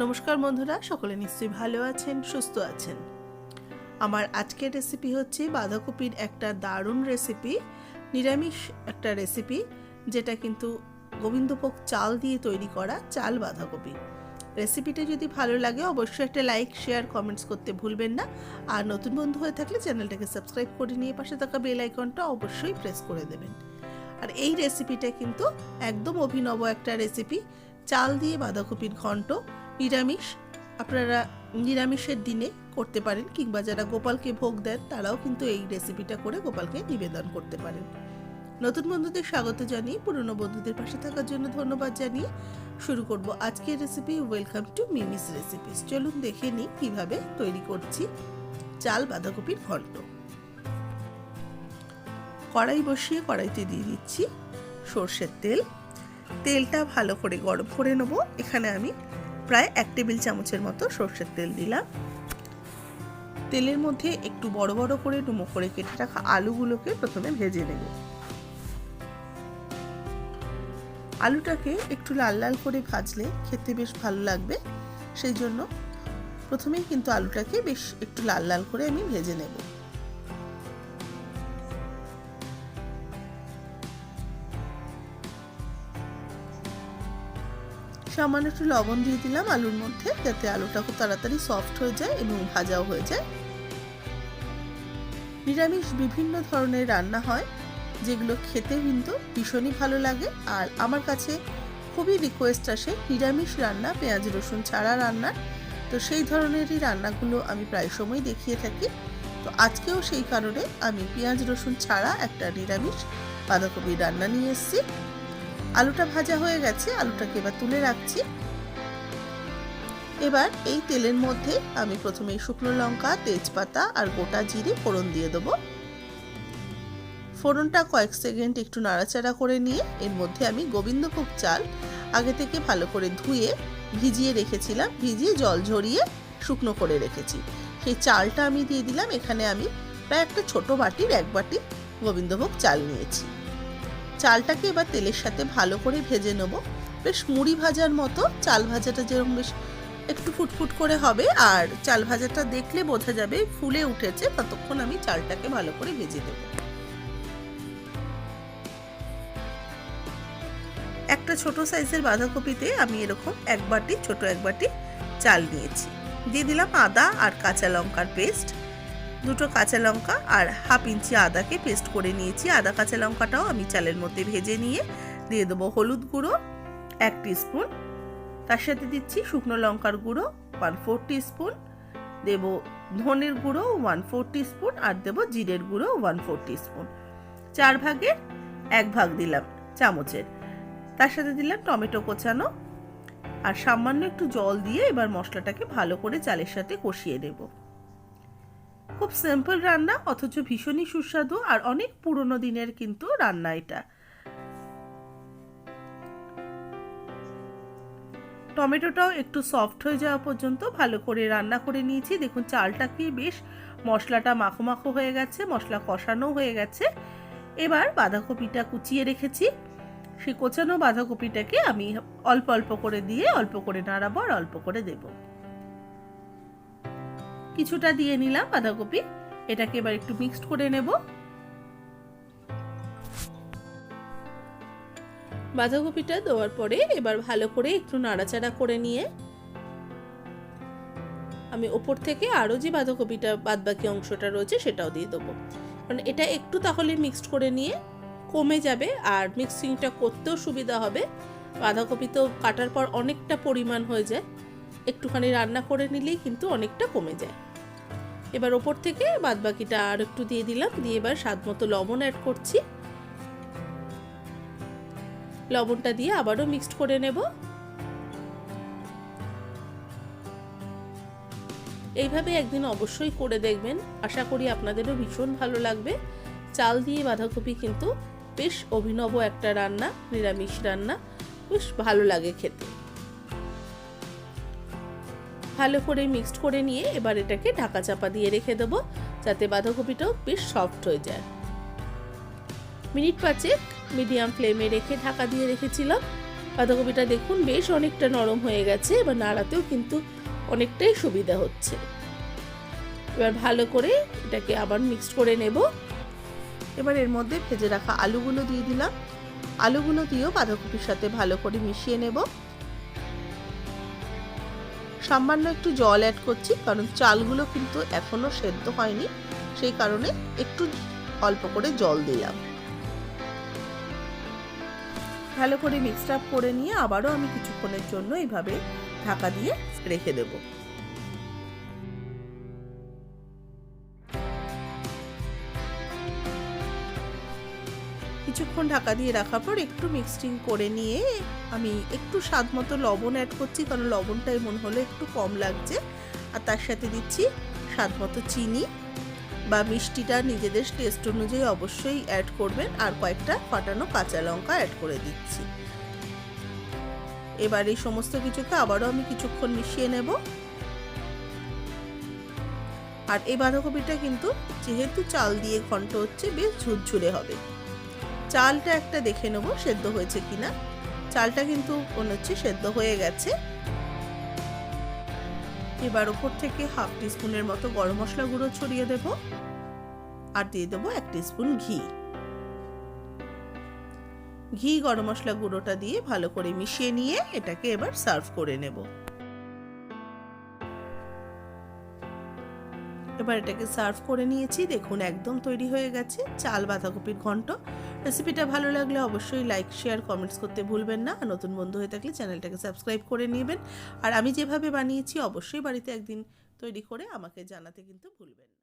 নমস্কার বন্ধুরা, সকলে নিশ্চয়ই ভালো আছেন, সুস্থ আছেন। আমার আজকের রেসিপি হচ্ছে বাঁধাকপির একটা দারুণ রেসিপি, নিরামিষ একটা রেসিপি, যেটা কিন্তু গোবিন্দভোগ চাল দিয়ে তৈরি করা চাল বাঁধাকপি। রেসিপিটা যদি ভালো লাগে অবশ্যই একটা লাইক, শেয়ার, কমেন্টস করতে ভুলবেন না। আর নতুন বন্ধু হয়ে থাকলে চ্যানেলটাকে সাবস্ক্রাইব করে নিয়ে পাশে থাকা বেল আইকনটা অবশ্যই প্রেস করে দেবেন। আর এই রেসিপিটা কিন্তু একদম অভিনব একটা রেসিপি, চাল দিয়ে বাঁধাকপির ঘন্ট। নিরামিষ, আপনারা নিরামিষের দিনে করতে পারেন, কিংবা যারা গোপালকে ভোগ দেন তারাও কিন্তু এই রেসিপিটা করে গোপালকে নিবেদন করতে পারেন। নতুন বন্ধুদের স্বাগত জানিয়ে পুরনো বন্ধুদের পাশে থাকার জন্য ধন্যবাদ জানিয়ে শুরু করব আজকের recipe. Welcome to Mimi's recipes. চলুন দেখে নিই কিভাবে তৈরি করছি চাল বাঁধাকপির ঘন্ট। কড়াই বসিয়ে কড়াইতে দিয়ে দিচ্ছি সর্ষের তেল। তেলটা ভালো করে গরম করে নেব। এখানে আমি প্রায় 1 টেবিল চামচের মতো সর্ষের তেল দিলাম। তেলের মধ্যে একটু বড় বড় করে ডুমো করে কেটে রাখা আলুগুলোকে প্রথমে ভেজে নেব। আলুটাকে একটু লাল লাল করে ভাজলে খেতে বেশ ভালো লাগবে, সেই জন্য প্রথমেই কিন্তু আলুটাকে বেশ একটু লাল লাল করে আমি ভেজে নেব। সামান্য একটু লবণ দিয়ে দিলাম আলুর মধ্যে, যাতে আলুটা খুব তাড়াতাড়ি সফট হয়ে যায় এবং ভাজাও হয়ে যায়। নিরামিষ বিভিন্ন ধরনের রান্না হয়, যেগুলো খেতে কিন্তু ভীষণই ভালো লাগে। আর আমার কাছে খুবই রিকোয়েস্ট আসে নিরামিষ রান্না, পেঁয়াজ রসুন ছাড়া রান্নার। তো সেই ধরনেরই রান্নাগুলো আমি প্রায় সময় দেখিয়ে থাকি। তো আজকেও সেই কারণে আমি পেঁয়াজ রসুন ছাড়া একটা নিরামিষ বাঁধাকপির রান্না নিয়ে এসেছি। আলুটা ভাজা হয়ে গেছে, আলুটাকে এবার তুলে রাখছি। এবার এই তেলের মধ্যে আমি প্রথমে শুকনো লঙ্কা, তেজপাতা আর গোটা জিরে ফোড়ন দিয়ে দেবো। ফোড়নটা কয়েক সেকেন্ড একটু নাড়াচাড়া করে নিয়ে এর মধ্যে আমি গোবিন্দভোগ চাল আগে থেকে ভালো করে ধুয়ে ভিজিয়ে রেখেছিলাম, ভিজিয়ে জল ঝরিয়ে শুকনো করে রেখেছি, সেই চালটা আমি দিয়ে দিলাম। এখানে আমি প্রায় একটা ছোট বাটির 1 বাটি গোবিন্দভোগ চাল নিয়েছি। চালটাকে এবার তেলের সাথে ভালো করে ভেজে নেব, বেশ মুড়ি ভাজার মতো। চাল ভাজাটা যেরকম বেশ একটু ফুটফুট করে হবে, আর চাল ভাজাটা দেখলে বোঝা যাবে ফুলে উঠেছে, ততক্ষণ আমি চালটাকে ভালো করে ভেজে দেব। একটা ছোট সাইজের বাঁধাকপিতে আমি এরকম 1 বাটি, ছোট 1 বাটি চাল নিয়েছি। দিয়ে দিলাম আদা আর কাঁচা লঙ্কার পেস্ট, 2টো কাঁচা লঙ্কা আর 1/2 ইঞ্চি আদাকে পেস্ট করে নিয়েছি। আদা কাঁচা লঙ্কাটাও আমি চালের মধ্যে ভেজে নিয়ে দিয়ে দেবো হলুদ গুঁড়ো 1 টিস্পুন, তার সাথে দিচ্ছি শুকনো লঙ্কার গুঁড়ো 1/4 টিস্পুন, দেব ধনের গুঁড়ো 1/4 টিস্পুন, আর দেব জিরের গুঁড়ো 1/4 টিস্পুন। 4 ভাগের 1 ভাগ দিলাম চামচের। তার সাথে দিলাম টমেটো কোচানো, আর সামান্য একটু জল দিয়ে এবার মশলাটাকে ভালো করে চালের সাথে কষিয়ে নেব। খুব সিম্পল রান্না, অথচ ভীষণই সুস্বাদু আর অনেক পুরনো দিনের কিন্তু রান্না এটা। টমেটোটাও একটু সফট হয়ে যাওয়া পর্যন্ত ভালো করে রান্না করে নিয়েছি। দেখুন চালটাকে বেশ মশলাটা মাখো মাখো হয়ে গেছে, মশলা কষানো হয়ে গেছে। এবার বাঁধাকপিটা কুচিয়ে রেখেছি, সেই কোচানো বাঁধাকপিটাকে আমি অল্প অল্প করে দিয়ে অল্প করে নাড়াবো আর অল্প করে দেব। কিছুটা দিয়ে নিলাম বাঁধাকপি, এটাকে এবার একটু মিক্সড করে নেব। বাঁধাকপিটা দেওয়ার পরে এবার ভালো করে একটু নাড়াচাড়া করে নিয়ে আমি ওপর থেকে আরও যে বাঁধাকপিটা বাদবাকি অংশটা রয়েছে সেটাও দিয়ে দেবো, কারণ এটা একটু তাহলে মিক্সড করে নিয়ে কমে যাবে আর মিক্সিংটা করতেও সুবিধা হবে। বাঁধাকপি তো কাটার পর অনেকটা পরিমাণ হয়ে যায়, একটুখানি রান্না করে নিলেই কিন্তু অনেকটা কমে যায়। এবার ওপর থেকে বাদবাকিটা আর একটু দিয়ে দিলাম, দিয়ে এবার স্বাদ মতো লবণ অ্যাড করছি। লবণটা দিয়ে আবারও মিক্সড করে নেব। এইভাবে একদিন অবশ্যই করে দেখবেন, আশা করি আপনাদেরও ভীষণ ভালো লাগবে। চাল দিয়ে বাঁধাকপি কিন্তু বেশ অভিনব একটা রান্না, নিরামিষ রান্না, বেশ ভালো লাগে খেতে। ভালো করে মিক্সড করে নিয়ে এবার এটাকে ঢাকা চাপা দিয়ে রেখে দেবো, যাতে বাঁধাকপিটাও বেশ সফট হয়ে যায়। মিনিট 5 মিডিয়াম ফ্লেমে রেখে ঢাকা দিয়ে রেখেছিলাম। বাঁধাকপিটা দেখুন বেশ অনেকটা নরম হয়ে গেছে, এবার নাড়াতেও কিন্তু অনেকটাই সুবিধা হচ্ছে। এবার ভালো করে এটাকে আবার মিক্সড করে নেব। এবার এর মধ্যে ভেজে রাখা আলুগুলো দিয়ে দিলাম। আলুগুলো দিয়েও বাঁধাকপির সাথে ভালো করে মিশিয়ে নেব। সামান্য একটু জল অ্যাড করছি, কারণ চালগুলো কিন্তু এখনো সেদ্ধ হয়নি, সেই কারণে একটু অল্প করে জল দিলাম। ভালো করে মিক্সড আপ করে নিয়ে আবারও আমি কিছুক্ষণের জন্য এইভাবে ঢাকা দিয়ে রেখে দেব। কিছুক্ষণ ঢাকা দিয়ে রাখার পর একটু মিক্সিং করে নিয়ে আমি একটু স্বাদ মতো লবণ অ্যাড করছি, কারণ লবণটাই মনে হলো একটু কম লাগছে। আর তার সাথে দিচ্ছি স্বাদ মতো চিনি বা মিষ্টিটা নিজেদের টেস্ট অনুযায়ী অবশ্যই অ্যাড করবেন। আর কয়েকটা ফাটানো কাঁচা লঙ্কা অ্যাড করে দিচ্ছি। এবার এই সমস্ত কিছুকে আবারও আমি কিছুক্ষণ মিশিয়ে নেব। আর এই বাঁধাকপিটা কিন্তু যেহেতু চাল দিয়ে ঘন্ট হচ্ছে, বেশ ঝুরঝুরে হবে। চালটা একটা দেখে নেব সেদ্ধ হয়েছে কিনা। চালটা কিন্তু মনে হচ্ছে সেদ্ধ হয়ে গেছে। এবার ওপর থেকে হাফ টিস্পুনের মতো গরম মশলা গুঁড়ো ছড়িয়ে দেব, আর দিয়ে দেবো 1 টিস্পুন ঘি। গরম মশলা গুঁড়োটা দিয়ে ভালো করে মিশিয়ে নিয়ে এটাকে এবার সার্ভ করে নেব। এবার এটাকে সার্ভ করে নিয়েছি। দেখুন একদম তৈরি হয়ে গেছে চাল বাঁধাকপির ঘন্ট। রেসিপিটা ভালো লাগলে অবশ্যই লাইক, শেয়ার, কমেন্টস করতে ভুলবেন না। আর নতুন বন্ধু হয়ে থাকলে চ্যানেলটাকে সাবস্ক্রাইব করে নেবেন। আর আমি যেভাবে বানিয়েছি অবশ্যই বাড়িতে একদিন তৈরি করে আমাকে জানাতে কিন্তু ভুলবেন না।